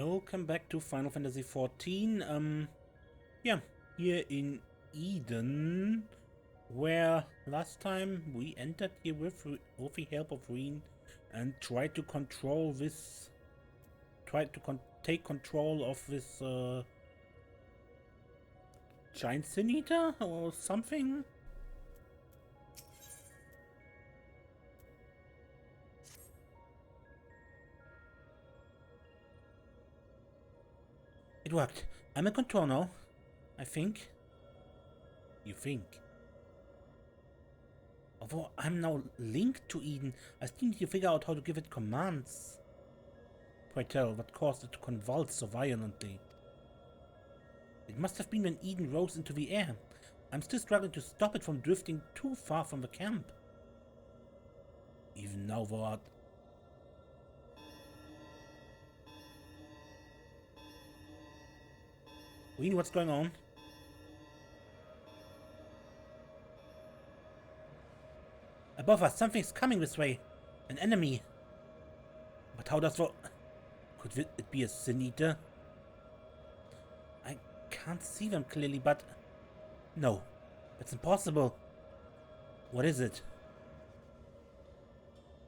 Welcome back to Final Fantasy XIV. Yeah, here in Eden, where last time we entered here with the help of Ryne and tried to control this, take control of this giant sin eater or something. It worked. I'm in control now, I think. You think? Although I'm now linked to Eden, I still need to figure out how to give it commands. Pray tell, what caused it to convulse so violently? It must have been when Eden rose into the air. I'm still struggling to stop it from drifting too far from the camp. Even now, what? Ryne, what's going on? Above us, something's coming this way. An enemy. But how does the... Could it be a sin eater? I can't see them clearly, but... No, that's impossible. What is it?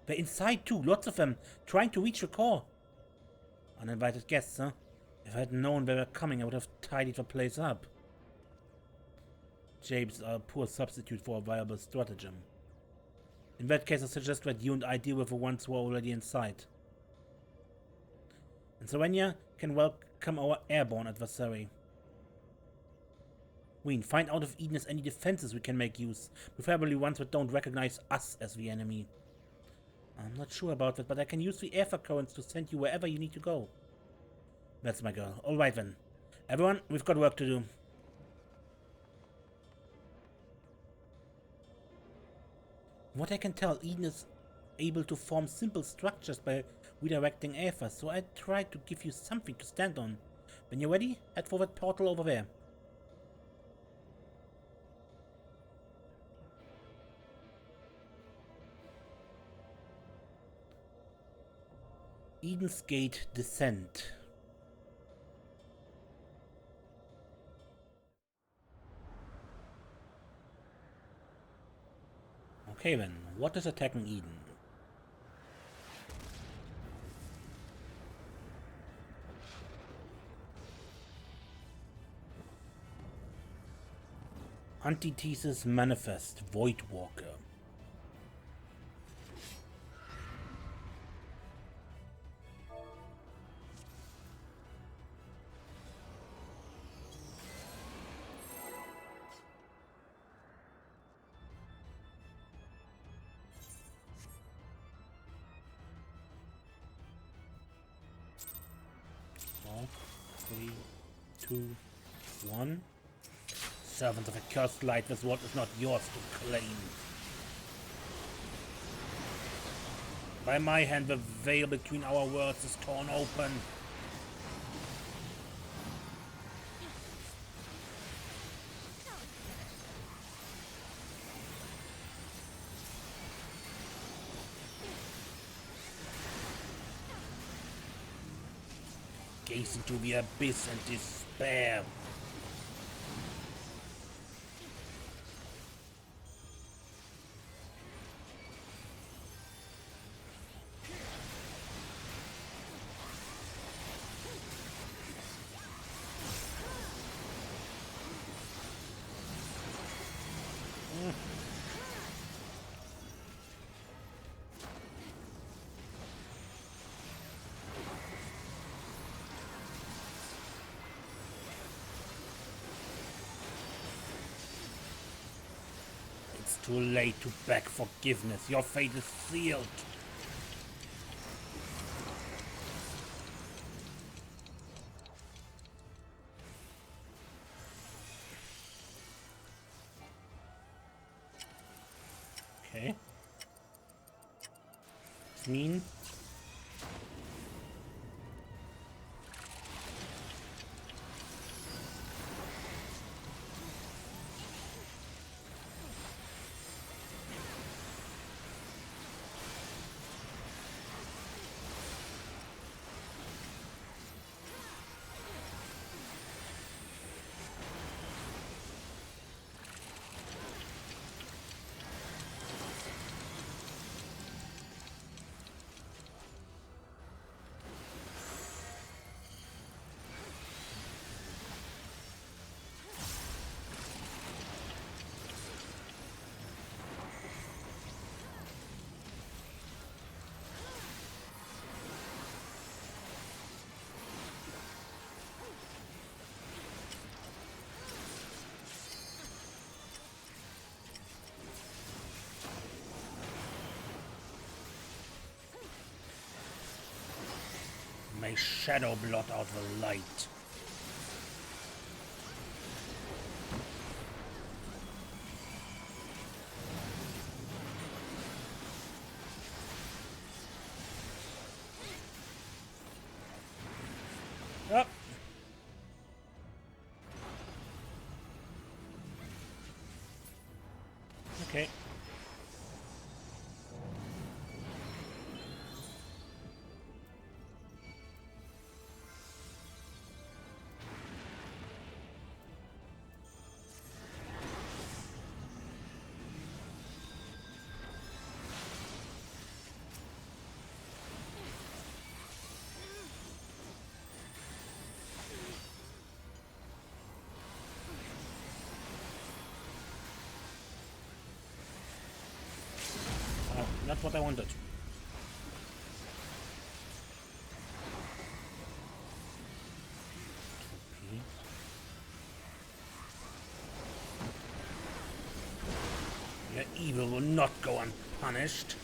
They're inside too, lots of them, trying to reach the core. Uninvited guests, huh? If I had known they were coming, I would have tidied the place up. Japes are a poor substitute for a viable stratagem. In that case, I suggest that you and I deal with the ones who are already inside. And Serenia can welcome our airborne adversary. Ryne, find out if Eden has any defenses we can make use, preferably ones that don't recognize us as the enemy. I'm not sure about that, but I can use the aether currents to send you wherever you need to go. That's my girl. Alright then. Everyone, we've got work to do. What I can tell, Eden is able to form simple structures by redirecting aether, so I tried to give you something to stand on. When you're ready, head for that portal over there. Eden's Gate Descent. Okay then, what is attacking Eden? Antithesis Manifest, Voidwalker. Three, two, one. Servants of a cursed light, this world is not yours to claim. By my hand, the veil between our worlds is torn open. Gaze into the abyss and despair. It's too late to beg forgiveness. Your fate is sealed. Okay. Mean. my shadow blot out the light. Up. Okay. Not what I wanted. Okay. Your evil will not go unpunished.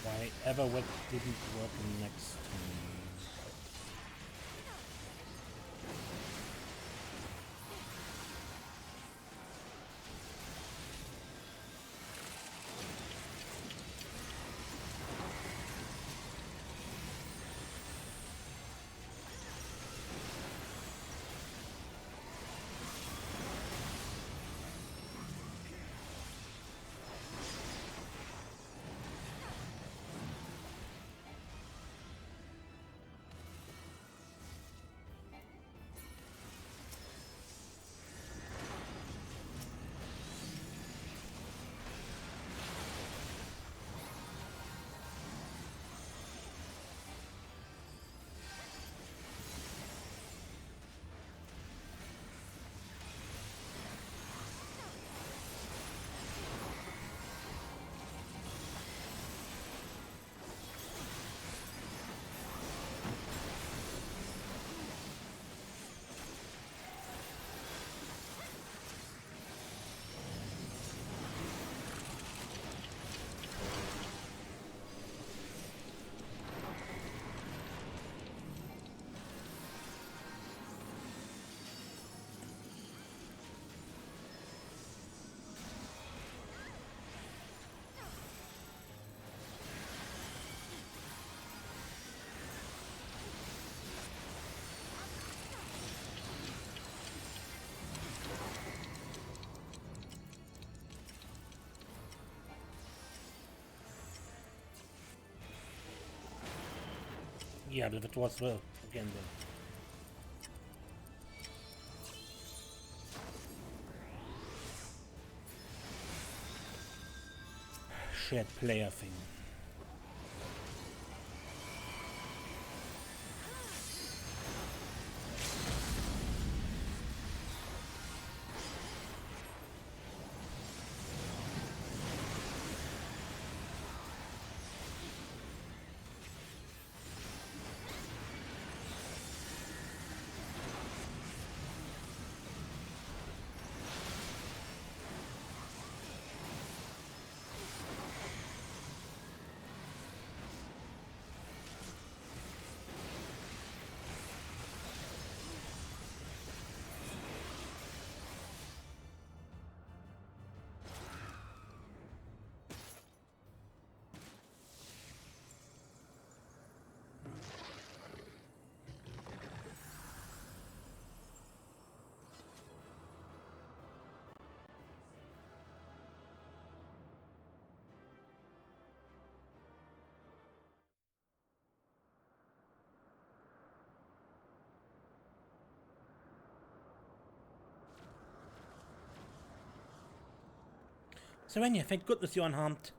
Why ever what didn't work next time? Yeah, that was well again then. Shared player thing. Serenia, thank goodness you're unharmed.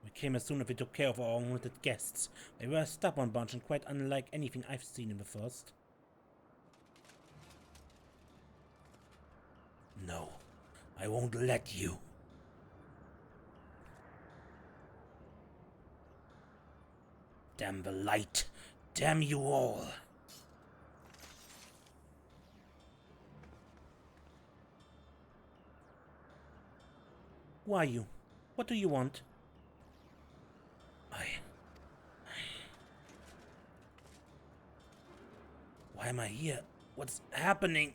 We came as soon as we took care of our unwanted guests. They were a stubborn bunch and quite unlike anything I've seen in the first. No, I won't let you. Damn the light. Damn you all. Who are you? What do you want? Why am I here? What's happening?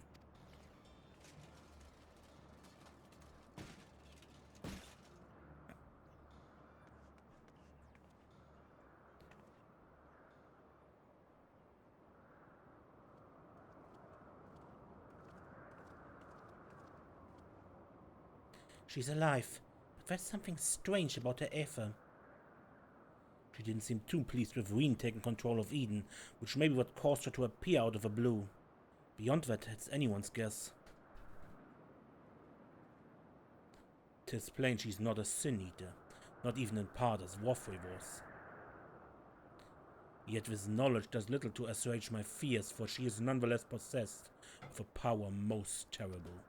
She's alive, but there's something strange about her effort. She didn't seem too pleased with Ryne taking control of Eden, which may be what caused her to appear out of the blue. Beyond that, it's anyone's guess. 'Tis plain she's not a sin-eater, not even in part as Warfrey was. Yet this knowledge does little to assuage my fears, for she is nonetheless possessed with a power most terrible.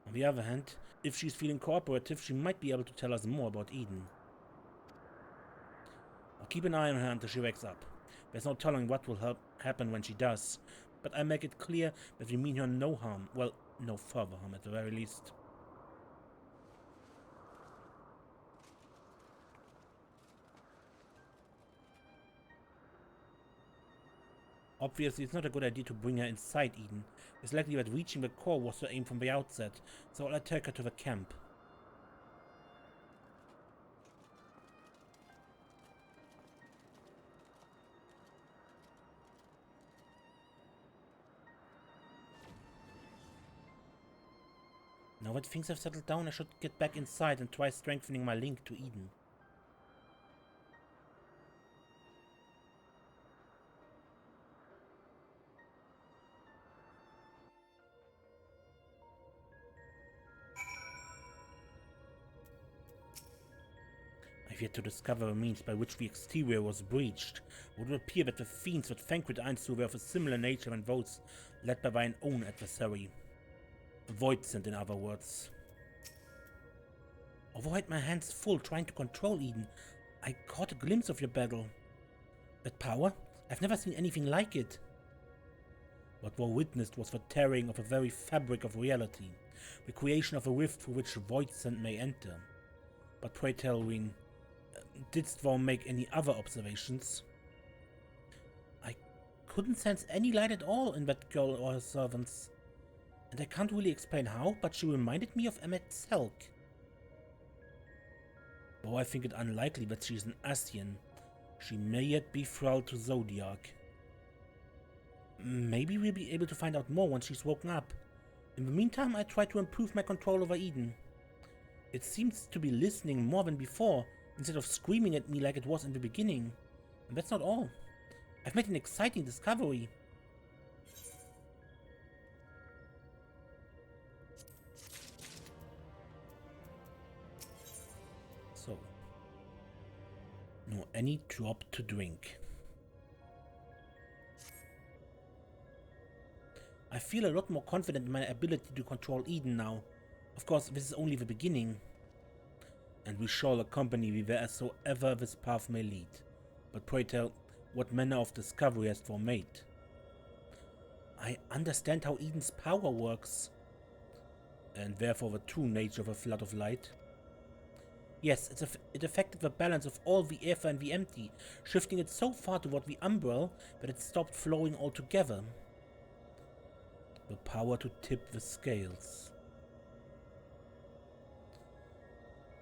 On the other hand, if she's feeling cooperative, she might be able to tell us more about Eden. I'll keep an eye on her until she wakes up. There's no telling what will happen when she does, but I make it clear that we mean her no harm. Well, no further harm at the very least. Obviously, it's not a good idea to bring her inside Eden. It's likely that reaching the core was her aim from the outset, so I'll take her to the camp. Now that things have settled down, I should get back inside and try strengthening my link to Eden. I've yet to discover the means by which the exterior was breached. It would appear that the fiends that vanquished Einstein were of a similar nature than those led by thine own adversary. A voidsent, in other words. Although I had my hands full trying to control Eden, I caught a glimpse of your battle. That power? I've never seen anything like it. What thou witnessed was the tearing of the very fabric of reality, the creation of a rift through which voidsent may enter. But pray tell, Ryne, didst thou make any other observations? I couldn't sense any light at all in that girl or her servants. And I can't really explain how, but she reminded me of Emmet Selk. Though I think it unlikely that she is an Ascian, she may yet be thralled to Zodiac. Maybe we'll be able to find out more once she's woken up. In the meantime, I try to improve my control over Eden. It seems to be listening more than before, instead of screaming at me like it was in the beginning. And that's not all. I've made an exciting discovery. So, no any drop to drink. I feel a lot more confident in my ability to control Eden now. Of course, this is only the beginning. And we shall accompany thee wheresoever this path may lead. But pray tell, what manner of discovery hast thou made? I understand how Eden's power works. And therefore the true nature of a flood of light. Yes, it affected the balance of all the ether and the empty, shifting it so far toward the umbral that it stopped flowing altogether. The power to tip the scales.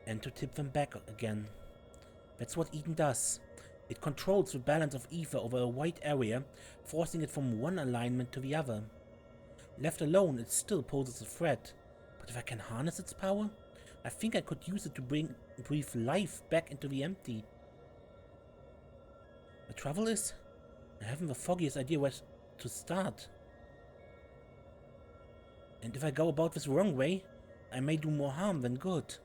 And to tip them back again. That's what Eden does. It controls the balance of ether over a wide area, forcing it from one alignment to the other. Left alone, it still poses a threat. But if I can harness its power, I think I could use it to breathe life back into the empty. The trouble is, I haven't the foggiest idea where to start. And if I go about this wrong way, I may do more harm than good.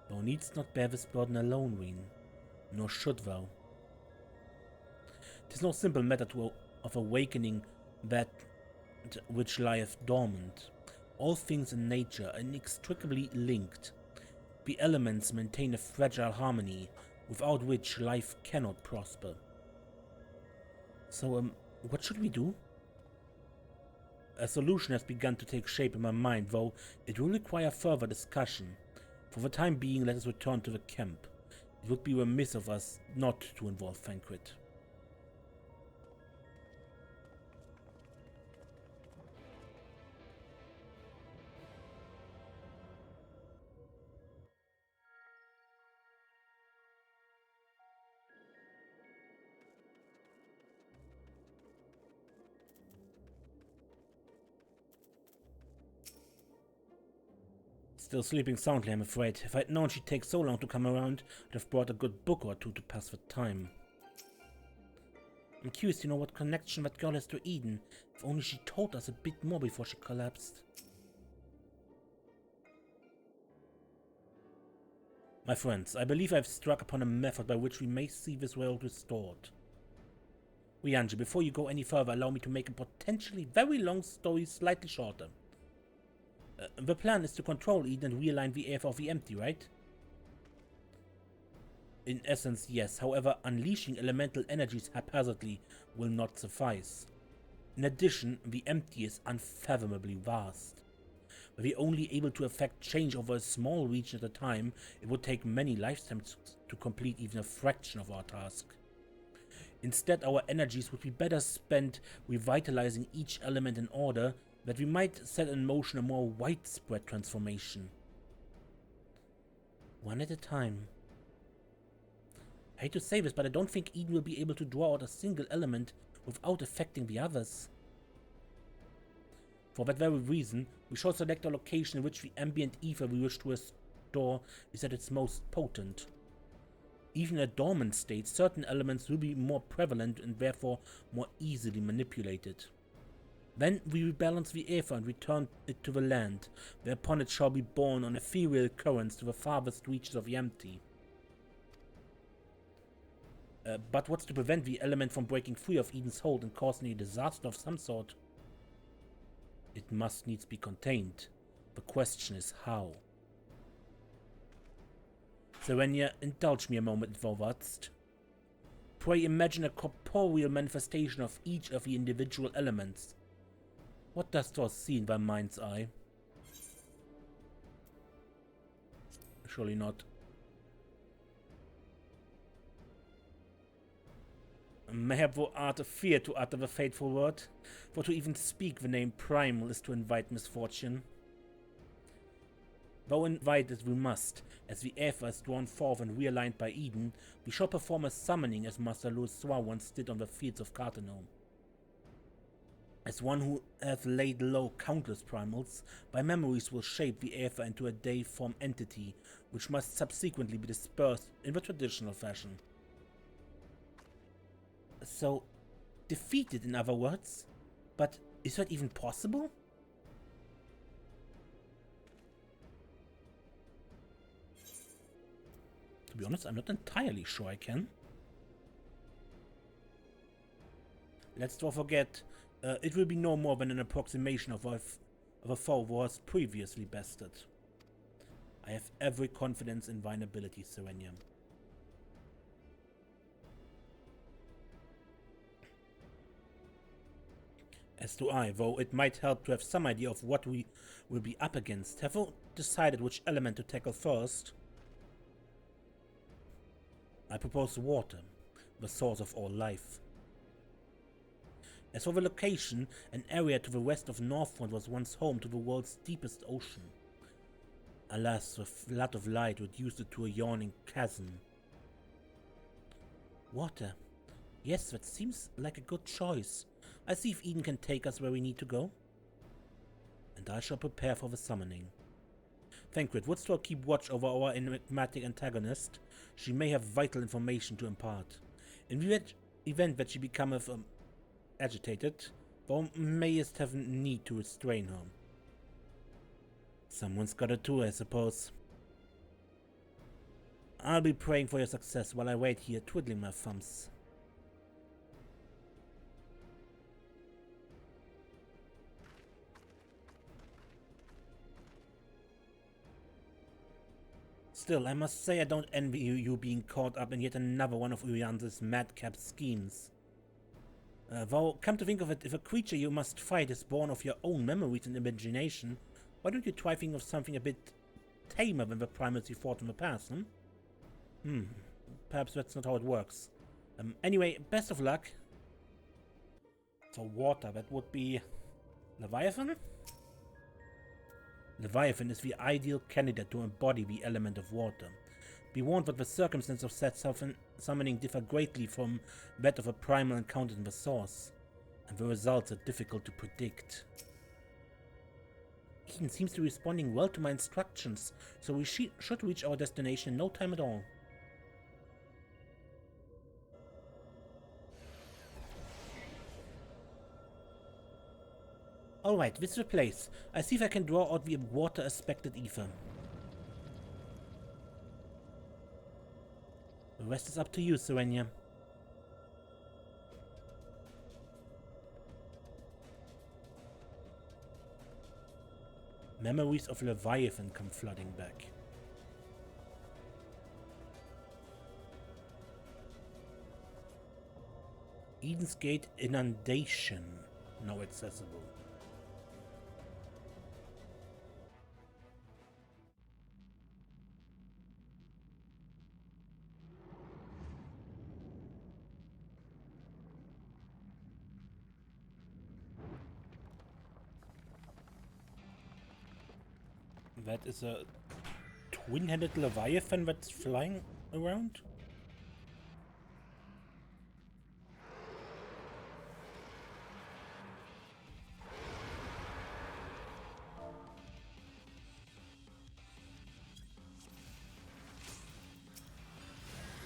Thou needst not bear this burden alone, Ryne, nor should thou. 'Tis no simple matter of awakening that which lieth dormant. All things in nature are inextricably linked. The elements maintain a fragile harmony, without which life cannot prosper. So, what should we do? A solution has begun to take shape in my mind, though it will require further discussion. For the time being, let us return to the camp. It would be remiss of us not to involve Thancred. Still sleeping soundly, I'm afraid. If I'd known she'd take so long to come around, I'd have brought a good book or two to pass the time. I'm curious to know what connection that girl has to Eden. If only she told us a bit more before she collapsed. My friends, I believe I've struck upon a method by which we may see this world restored. Urianger, before you go any further, allow me to make a potentially very long story slightly shorter. The plan is to control Eden and realign the air of the empty, right? In essence, yes. However, unleashing elemental energies haphazardly will not suffice. In addition, the empty is unfathomably vast. Were we only able to effect change over a small region at a time, it would take many lifetimes to complete even a fraction of our task. Instead, our energies would be better spent revitalizing each element in order that we might set in motion a more widespread transformation. One at a time. I hate to say this, but I don't think Eden will be able to draw out a single element without affecting the others. For that very reason, we shall select a location in which the ambient ether we wish to restore is at its most potent. Even in a dormant state, certain elements will be more prevalent and therefore more easily manipulated. Then we rebalance the ether and return it to the land, whereupon it shall be borne on ethereal currents to the farthest reaches of the empty. But what's to prevent the element from breaking free of Eden's hold and causing a disaster of some sort? It must needs be contained. The question is how. Serenia, indulge me a moment, if thou wouldst. Pray imagine a corporeal manifestation of each of the individual elements. What dost thou see in thy mind's eye? Surely not. Mayhap thou art afeard to utter the fateful word, for to even speak the name primal is to invite misfortune. Though invite as we must, as the ether is drawn forth and realigned by Eden, we shall perform a summoning as Master Louisoix once did on the fields of Carteneau. As one who hath laid low countless primals, my memories will shape the ether into a deiform entity, which must subsequently be dispersed in the traditional fashion. So, defeated in other words? But is that even possible? To be honest, I'm not entirely sure I can. Let's not forget, it will be no more than an approximation of a foe who was previously bested. I have every confidence in thine ability, Serenia. As do I, though it might help to have some idea of what we will be up against. Have you decided which element to tackle first? I propose water, the source of all life. As for the location, an area to the west of Northrend was once home to the world's deepest ocean. Alas, the flood of light reduced it to a yawning chasm. Water. Yes, that seems like a good choice. I'll see if Eden can take us where we need to go. And I shall prepare for the summoning. Thancred, would Store keep watch over our enigmatic antagonist? She may have vital information to impart. In the event that she becometh agitated, thou mayest have need to restrain her. Someone's got it too, I suppose. I'll be praying for your success while I wait here, twiddling my thumbs. Still, I must say I don't envy you being caught up in yet another one of Urianger's madcap schemes. Though, come to think of it, if a creature you must fight is born of your own memories and imagination, why don't you try think of something a bit tamer than the primates you fought in the past, Perhaps that's not how it works. Anyway, best of luck. So water, that would be Leviathan? Leviathan is the ideal candidate to embody the element of water. Be warned that the circumstances of said summoning differ greatly from that of a primal encountered in the source, and the results are difficult to predict. Eden seems to be responding well to my instructions, so we should reach our destination in no time at all. Alright, this is the place. I see if I can draw out the water-aspected ether. The rest is up to you, Serenia. Memories of Leviathan come flooding back. Eden's Gate Inundation, now accessible. That is a twin-headed Leviathan that's flying around?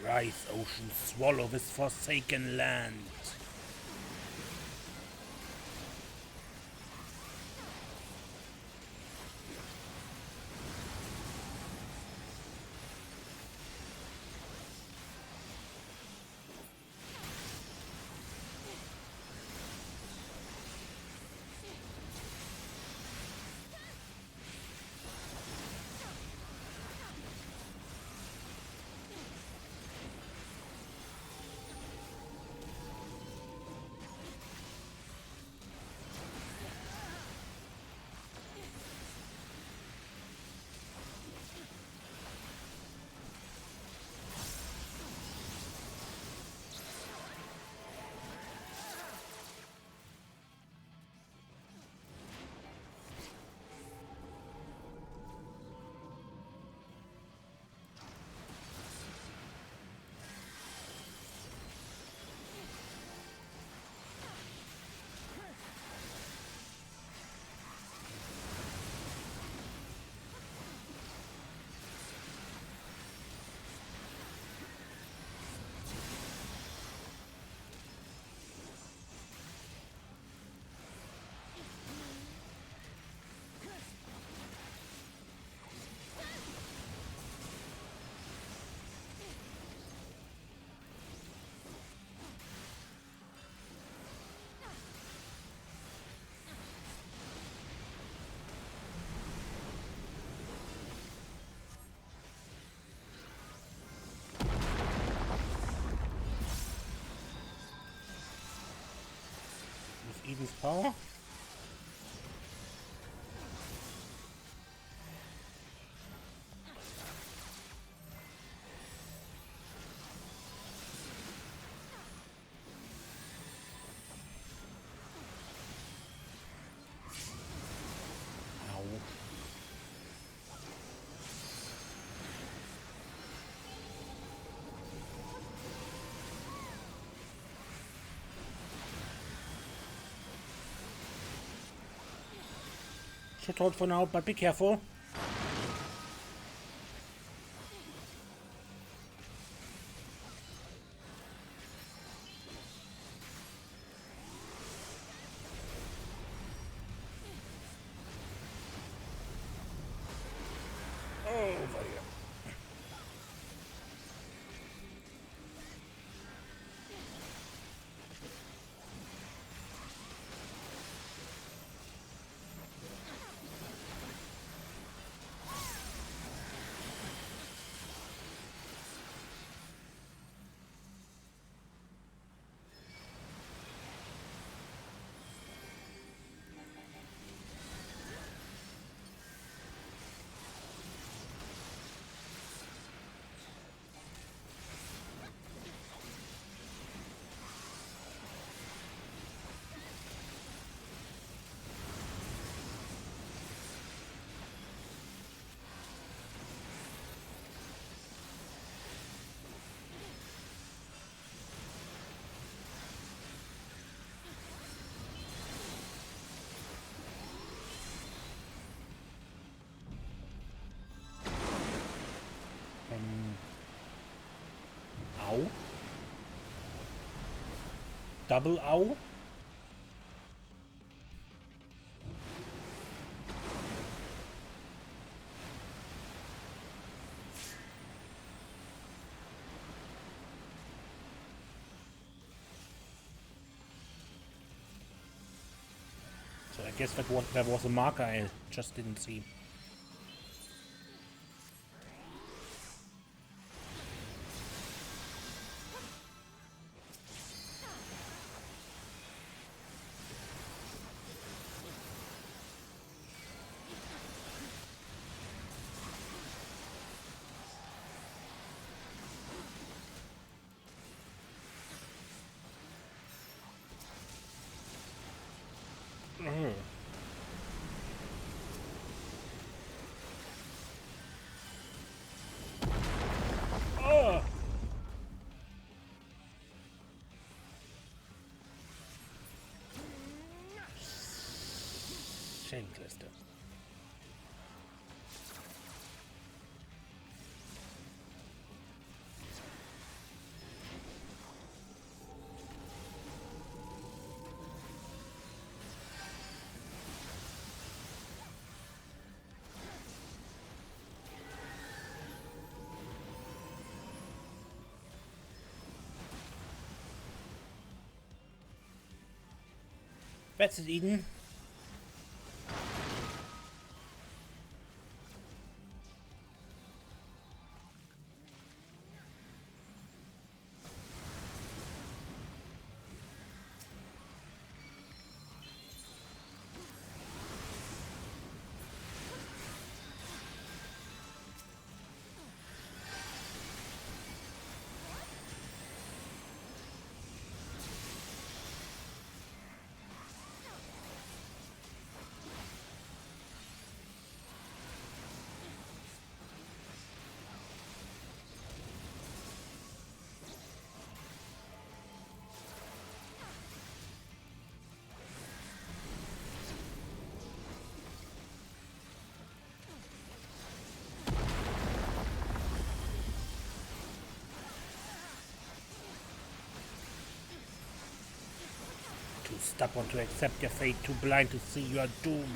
Rise, ocean, swallow this forsaken land. Eden's power? Should hold for now, but be careful. Ow. Double ow. So I guess that was a marker I just didn't see. Schenkliste. That's it, Eden. Too stubborn to accept your fate, too blind to see you are doomed.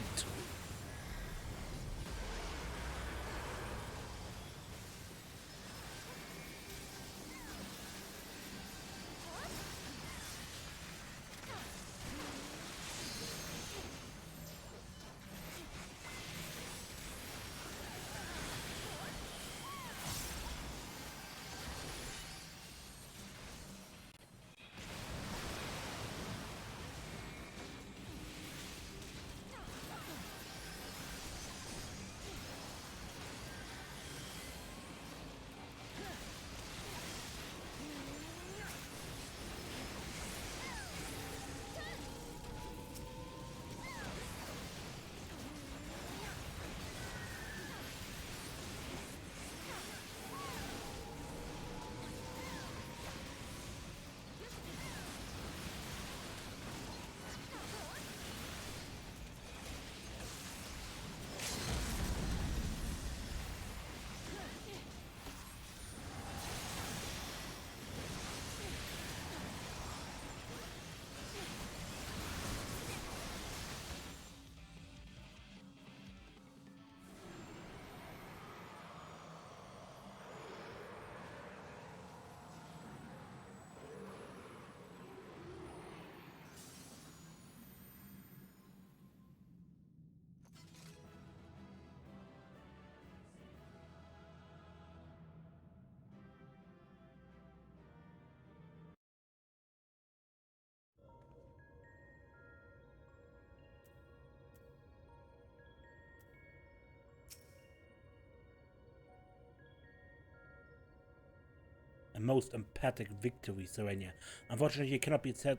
A most emphatic victory, Serenia. Unfortunately, it cannot be said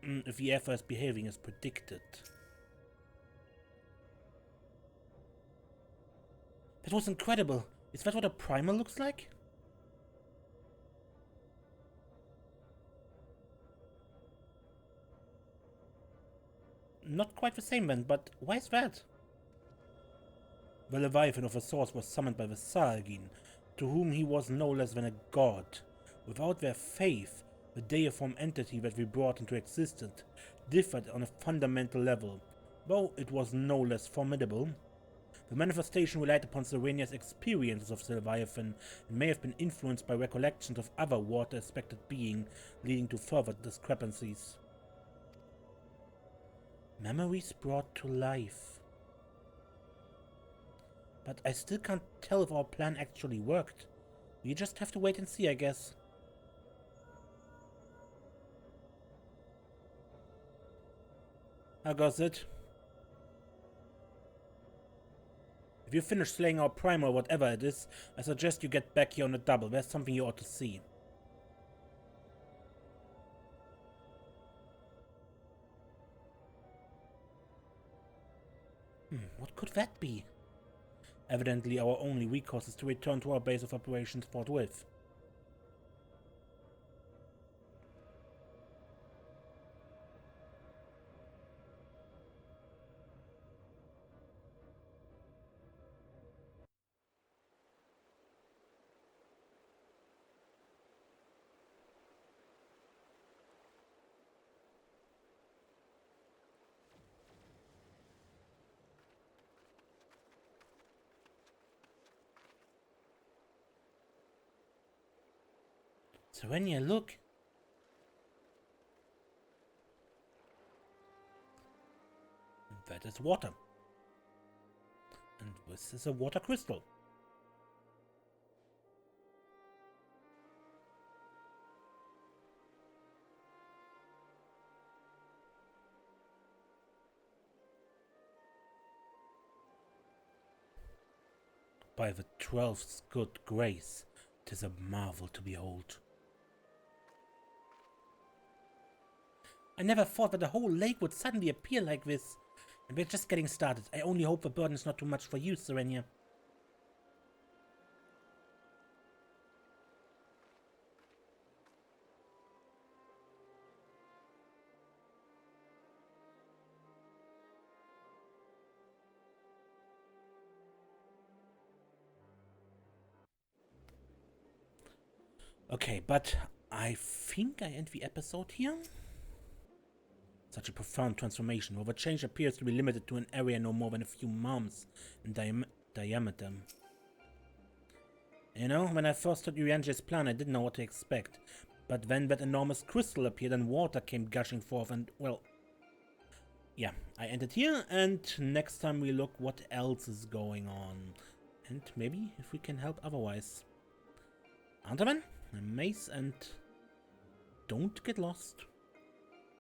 if the Aether is behaving as predicted. That was incredible. Is that what a primal looks like? Not quite the same then, but why is that? The Leviathan of the source was summoned by the Sargin, to whom he was no less than a god. Without their faith, the deiform entity that we brought into existence differed on a fundamental level, though it was no less formidable. The manifestation relied upon Serenia's experiences of the Leviathan and may have been influenced by recollections of other water-aspected beings, leading to further discrepancies. Memories brought to life. But I still can't tell if our plan actually worked. We just have to wait and see, I guess. How goes it? If you finish slaying our primal or whatever it is, I suggest you get back here on a double. There's something you ought to see. What could that be? Evidently, our only recourse is to return to our base of operations forthwith. Serenia, look! That is water. And this is a water crystal. By the 12th's good grace, 'tis a marvel to behold. I never thought that the whole lake would suddenly appear like this. And we're just getting started. I only hope the burden is not too much for you, Serenia. Okay, but I think I end the episode here. Such a profound transformation, where the change appears to be limited to an area no more than a few miles in diameter. You know, when I first heard Urianger's plan, I didn't know what to expect. But then that enormous crystal appeared and water came gushing forth and, well... Yeah, I ended here, and next time we look what else is going on. And maybe if we can help otherwise. Until then, I'm Mace, and don't get lost.